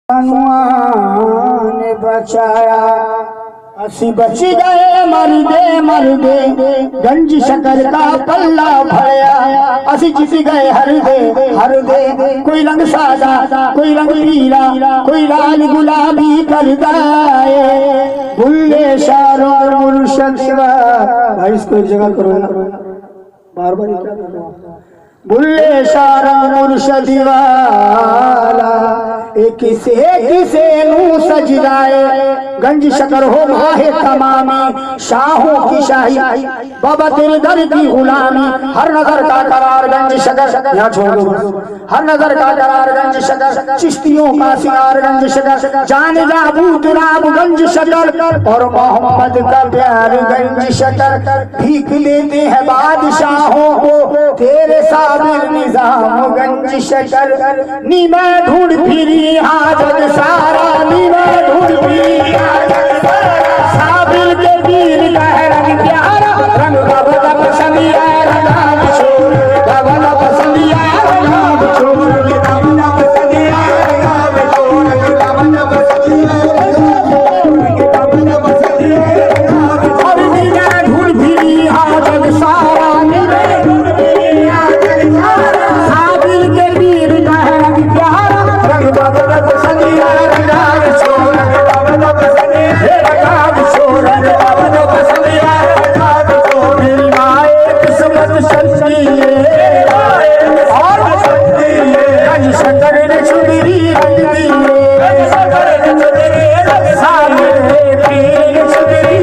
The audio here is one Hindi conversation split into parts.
ने बचाया असी बच गए मर दे गंज शकर का पल्ला भरया असी जीत गए हर दे कोई रंग सादा कोई रंग पीला कोई लाल गुलाबी कर दाए बुल्ले शारों मुर्शद भाई इसको एक जगह करो ना बार बार बुल्ले शारा मुर्शद वाला किसे नू सजदाए गंज शकर हो माहे तमामी शाहों की शाही बाबा तेरे दर की गुलामी हर नजर का करार गंज शकर यहाँ छोड़ दो हर नजर का करार गंज शकर चिश्तियों का सिंगार गंज शकर जान जाबूत राम गंज शकर और मोहम्मद का प्यार गंज शकर भीख लेते हैं बादशाहों को तेरे साबिर निजाम गंज शकर नी मैं ढूंढ फिरी हाजत सारा नी मैं ढूंढ फिरी साबिर के वीर का है रंग प्यारा रंग बबला पसंदिया रंग छोड़ बबला पसंदिया रंग छोड़ बबला पसंदिया रंग छोड़ बबला पसंदिया बबला पसंदिया और नीला ढूंढ फिरी हाजत सारा नीला ढूंढ फिरी हाजत सारा साबिर के वीर का है रंग प्यारा रंग बबला पसंदिया रंग छोड़ बबला पसंदिया रंग छोड़ बबला पसंदिया रंग छोड़ मेरी माए किस्मत सच्ची और गंज शकर ने चुनरी रंग दी साबिर के पीर चुनरी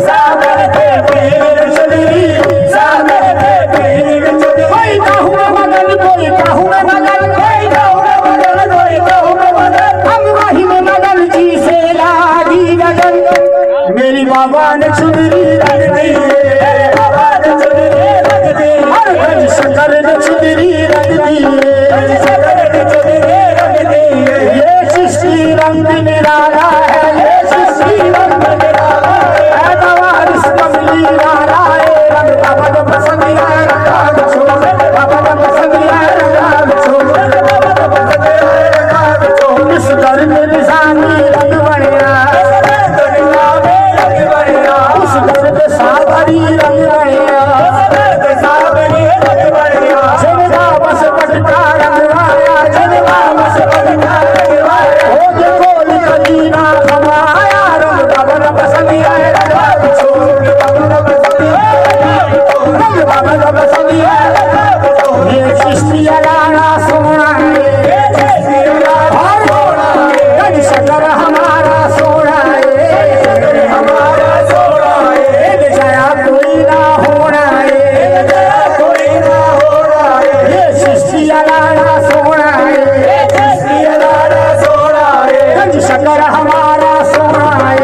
साबिर के पीर चुनरी साबिर के पीर चुनरी कोई कहूँ मगन कोई कहूँ मगन कोई कहूँ मगन कोई कहूँ मगन हम वही में मगन जी से लागी लगन मेरी बाबा ने चुनरी रंग दी बाबा ने चुनरी रंग दी हर गंज शकर ने चुनरी रंग दी गंज शकर ने चुनरी रंग दी ये चिश्ती रंग निराला है ये चिश्ती रंग निराला है नवारिस कमली लाला है रंग बाबा पसंदिया रंग छोड़ बाबा पसंदिया रंग छोड़ बाबा पसंदिया रंग छोड़ इस दर में निशानी रंग बढ़िया उस दर में सावरी रंग बढ़िया जिनका बस पटका रंग आया जिनका बस पटका रंग आया हो देखो कदीना कमाया रंग बाबा पसंदिया रंग छोड़ बाबा पसंदिया रंग बाबा पसंदिया ये चिश्तिया लाना सोना है गंज शकर हमारा सोना है हमारा सोना है जया कोई ना होना है कोई ना होना है ये चिश्तिया लाना सोना है चिश्तिया लाना सोना है गंज शकर हमारा सोना है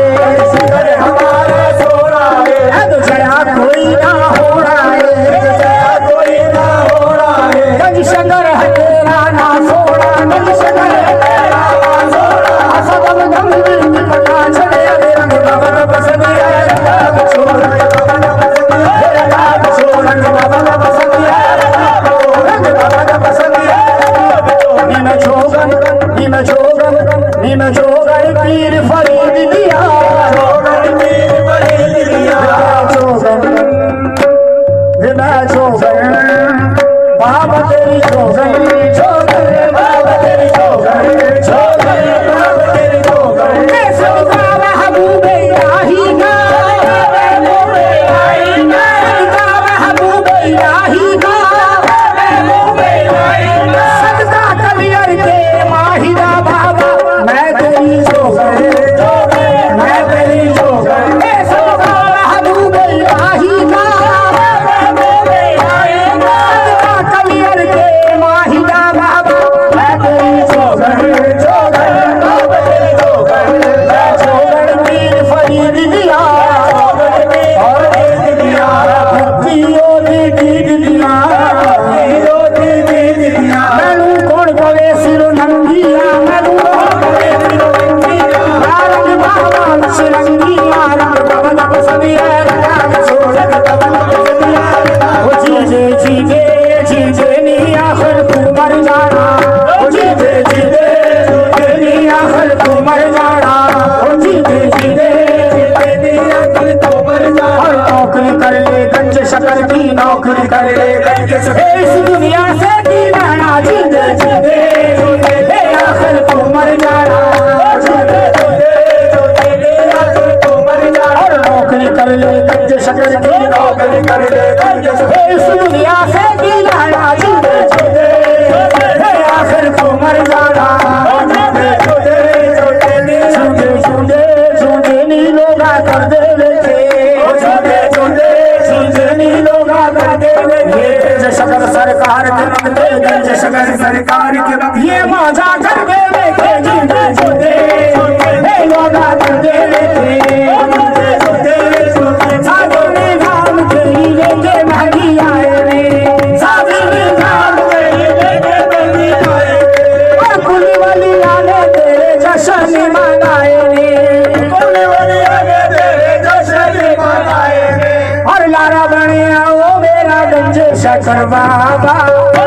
शकर हमारा सोना है तो जया कोई ना होना है जया कोई ना होना है गंज शकर है तेरा ना सोना गंज शकर है तेरा ना सोना असदम गम पटा चले रंग बाबा पसंदिया रंग छोड़ बाबा पसंदिया रंग छोड़ बाबा पसंदिया रंग बाबा पसंदिया नीम जोगन पीर फरीद दिया पीर फरीद दिया जोगन बाबा तेरी जोगन बाबा तेरी जोगन बाबा तेरी जोगन सबका महबूबे इलाही का महबूबे इलाही का महबूबे इलाही का महबूबे इलाही का सजदा कलियर के माहिदा बाबा मैं तेरी जोगन मैं तेरी जोगन सबका महबूबे इलाही का महबूबे इलाही का सजदा कलियर के माहिदा कार के वक्त ये मौजा करके देखे जीते छोटे हे योगा करके देखे साधु ने धाम तेरी लेके भागी आए रे साधु ने धाम तेरी लेके भागी आए और कुली वाली आने तेरे जश्न मनाए रे कुली वाली आने तेरे जश्न मनाए रे और लारा बने आओ मेरा गंज शकर बाबा